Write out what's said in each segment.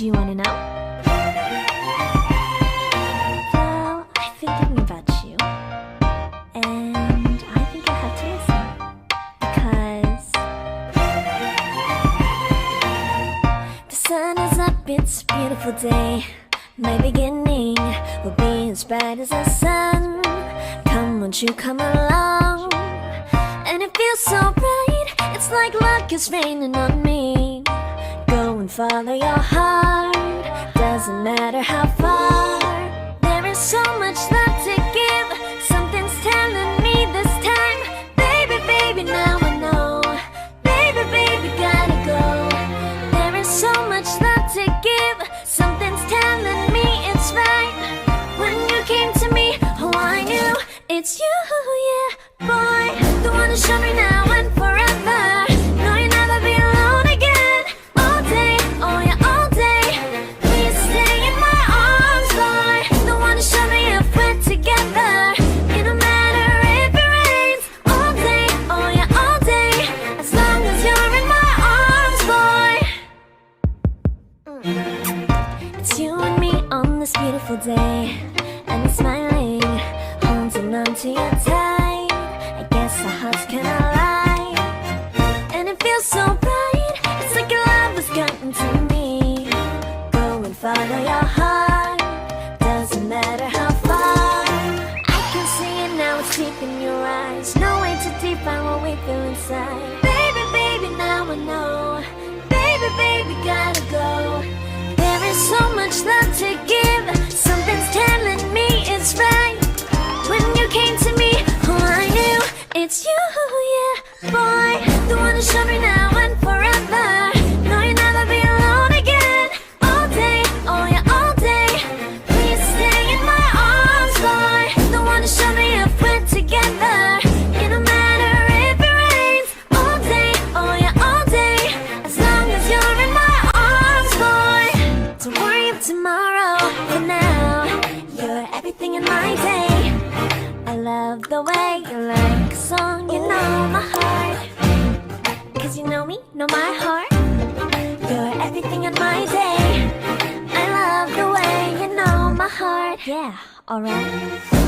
Do you want to know? Well, I've been thinking about you, and I think I have to listen, because the sun is up, it's a beautiful day. My beginning will be as bright as the sun. Come, won't you come along? And it feels so bright, it's like luck is raining on me. Go and follow your heart, doesn't matter how far. There is so much love to give, something's telling me this time. Baby, baby, now I know. Baby, baby, gotta go. There is so much love to give, something's telling me it's right. When you came to me, oh I knew it's you, yeah, boy. The one to show me now and forever. No, you'll never be alone again. All day, oh yeah, all day. Please stay in my arms, boy. The one to show me if we're together. It don't matter if it rains. All day, oh yeah, all day. As long as you're in my arms, boy. It's you and me on this beautiful day, and it's smiling, holding on to you tight. I guess our hearts cannot lie, and it feels so bright. It's like your love has gotten to me. Go and follow your heart, doesn't matter how far. I can see it now, it's deep in your eyes. No way to define what we feel inside. Baby, baby, now I know. Baby, baby, gotta go. There is so much love to give, something's telling me it's right. When you came to me, oh I knew it's you, yeah, boy. The one to show me now and forever. No, you'll never be alone again. All day, oh yeah, all day. Please stay in my arms, boy. The one to show me if we're together. It don't matter if it rains. All day, oh yeah, all day. As long as you're in my arms, boy. Don't worry of tomorrow, for now you're everything in my day. I love the way you like a song, you know my heart. Cause you know me, know my heart. You're everything in my day. I love the way you know my heart. Yeah, alright.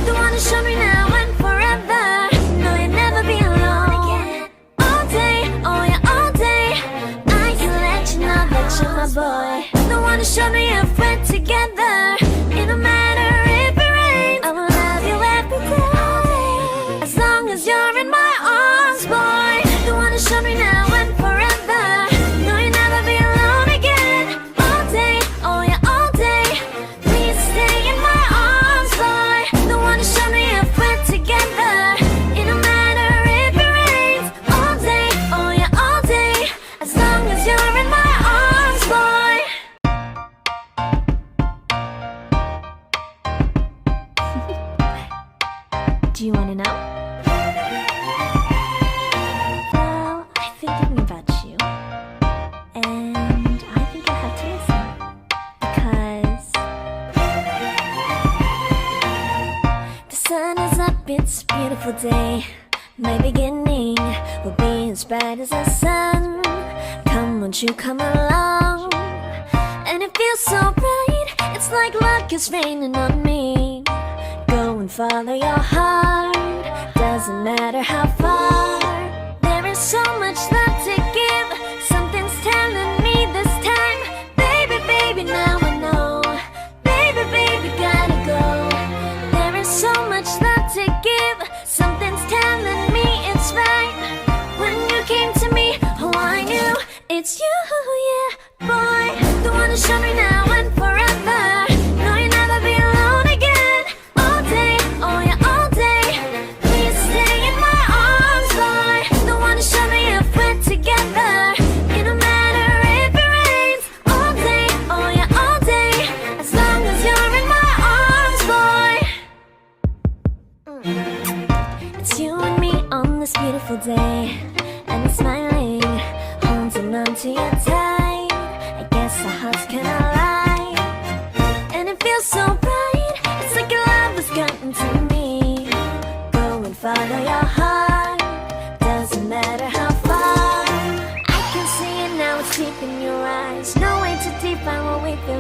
The one to show me now and forever. No, you'll never be alone again. All day, oh yeah, all day. I can let you know that you're my boy. The one to show me if we're together. It don't matter if it rains. I will love you every day. As long as you're in my arms, boy. The one to show me now and forever. No, you'll never be alone again. All day, oh yeah, all day. Please stay in my arms, boy. The one to show me if we're together. It don't matter if it rains. All day, oh yeah, all day. As long as you're in my arms, boy. Do you want to know? Well, I've been thinking about you, and I think I have to listen, because the sun is up, it's a beautiful day. My beginning will be as bright as the sun. Come, won't you come along? And it feels so bright, it's like luck is raining on me. Go and follow your heart, doesn't matter how far. There is so much love to give, something's telling me this time. Baby, baby, now I know. Baby, baby, gotta go. There is so much love to give, something's telling me it's right. When you came to me, oh I knew it's you, yeah, boy. The one to show me now and forever. No, you'll never be alone again. All day, oh yeah, all day. Please stay in my arms, boy. The one to show me if we're together. It don't matter if it rains. All day, oh yeah, all day. As long as you're in my arms, boy. It's you and me on this beautiful day, and it's smiling, holding on to you tight. I guess our hearts cannot lie, and it feels so bright. It's like your love has gotten to me. Go and follow your heart, doesn't matter how far. I can see it now, it's deep in your eyes. No way to define what we feel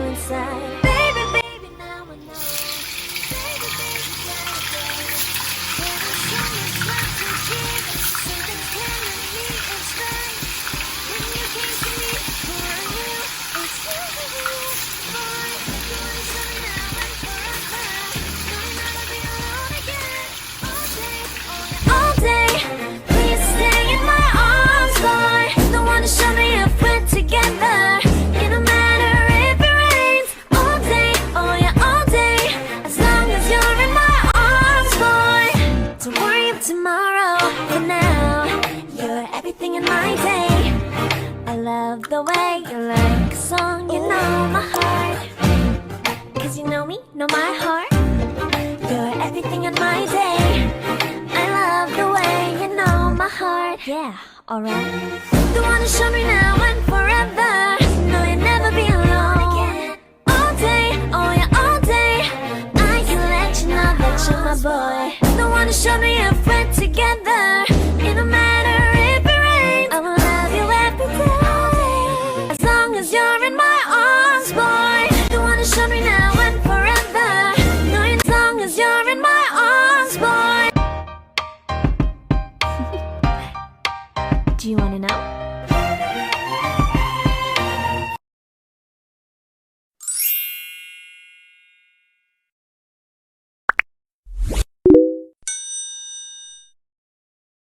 the way you like a song, you know my heart. Cause you know me, know my heart. You're everything on my day. I love the way you know my heart. Yeah, alright. The one to show me now and forever. No, you'll never be alone. All day, oh yeah, all day. I can let you know that you're my boy. The one to show me